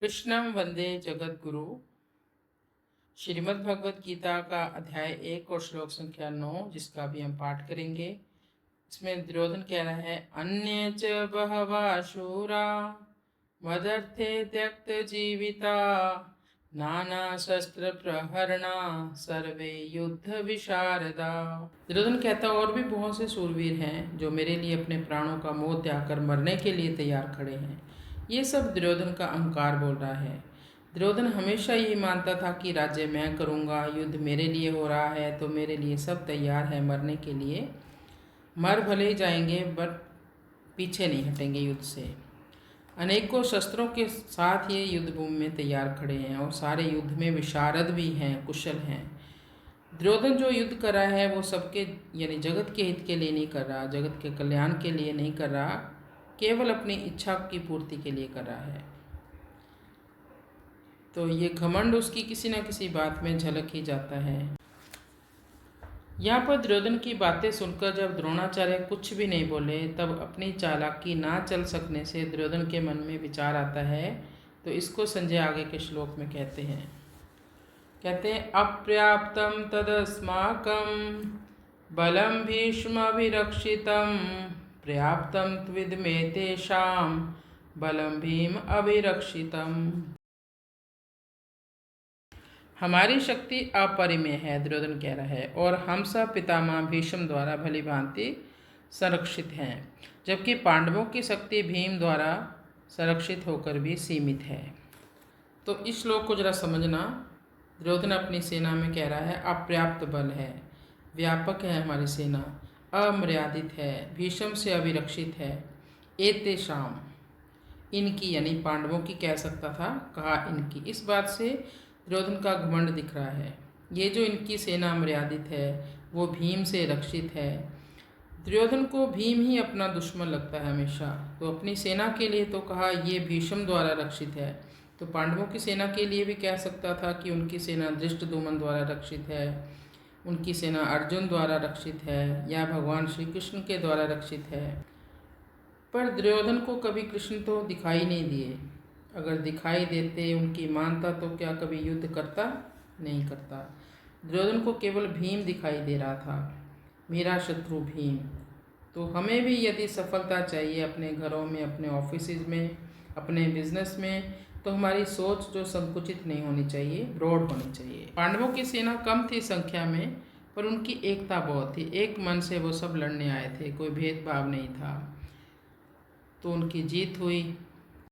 कृष्णं वंदे जगद्गुरु। श्रीमद् भगवद गीता का अध्याय 1 और श्लोक संख्या 9, जिसका भी हम पाठ करेंगे। इसमें दुर्योधन कह रहा है, अन्य च बहवा शूरा मदर्थे त्यक्त जीविता नाना शस्त्र प्रहरणा सर्वे युद्ध विशारदा। दुर्योधन कहता, और भी बहुत से शूरवीर हैं जो मेरे लिए अपने प्राणों का मोह त्याग कर मरने के लिए तैयार खड़े हैं। ये सब दुर्योधन का अहंकार बोल रहा है। दुर्योधन हमेशा यही मानता था कि राज्य मैं करूँगा, युद्ध मेरे लिए हो रहा है तो मेरे लिए सब तैयार है मरने के लिए। मर भले ही जाएंगे बट पीछे नहीं हटेंगे युद्ध से। अनेकों शस्त्रों के साथ ये युद्ध भूमि में तैयार खड़े हैं और सारे युद्ध में विशारद भी हैं, कुशल हैं। दुर्योधन जो युद्ध कर रहा है वो सबके यानी जगत के हित के लिए नहीं कर रहा, जगत के कल्याण के लिए नहीं कर रहा, केवल अपनी इच्छा की पूर्ति के लिए कर रहा है। तो ये घमंड उसकी किसी न किसी बात में झलक ही जाता है। यहाँ पर दुर्योधन की बातें सुनकर जब द्रोणाचार्य कुछ भी नहीं बोले, तब अपनी चालाकी ना चल सकने से दुर्योधन के मन में विचार आता है। तो इसको संजय आगे के श्लोक में कहते हैं अपर्याप्तम तदस्माकं बलम भीष्माभिरक्षितं पर्याप्तम त्विदमे तेषां बलम भीम अभिरक्षितम। हमारी शक्ति अपरिमेय है, दुर्योधन कह रहा है, और हम सब पितामह भीष्म द्वारा भली भांति संरक्षित हैं, जबकि पांडवों की शक्ति भीम द्वारा संरक्षित होकर भी सीमित है। तो इस श्लोक को जरा समझना। दुर्योधन अपनी सेना में कह रहा है अपर्याप्त बल है, व्यापक है हमारी सेना, अमर्यादित है, भीष्म से अभिरक्षित है। एतेषाम, इनकी यानी पांडवों की कह सकता था, कहा इनकी। इस बात से दुर्योधन का घमंड दिख रहा है। ये जो इनकी सेना मर्यादित है वो भीम से रक्षित है। दुर्योधन को भीम ही अपना दुश्मन लगता है हमेशा। तो अपनी सेना के लिए तो कहा ये भीष्म द्वारा रक्षित है, तो पांडवों की सेना के लिए भी कह सकता था कि उनकी सेना धृष्टद्युम्न द्वारा रक्षित है, उनकी सेना अर्जुन द्वारा रक्षित है, या भगवान श्री कृष्ण के द्वारा रक्षित है। पर दुर्योधन को कभी कृष्ण तो दिखाई नहीं दिए। अगर दिखाई देते, उनकी मानता, तो क्या कभी युद्ध करता? नहीं करता। दुर्योधन को केवल भीम दिखाई दे रहा था, मेरा शत्रु भीम। तो हमें भी यदि सफलता चाहिए अपने घरों में, अपने ऑफिस में, अपने बिजनेस में, तो हमारी सोच जो संकुचित नहीं होनी चाहिए, ब्रॉड होनी चाहिए। पांडवों की सेना कम थी संख्या में, पर उनकी एकता बहुत थी। एक मन से वो सब लड़ने आए थे, कोई भेदभाव नहीं था। तो उनकी जीत हुई।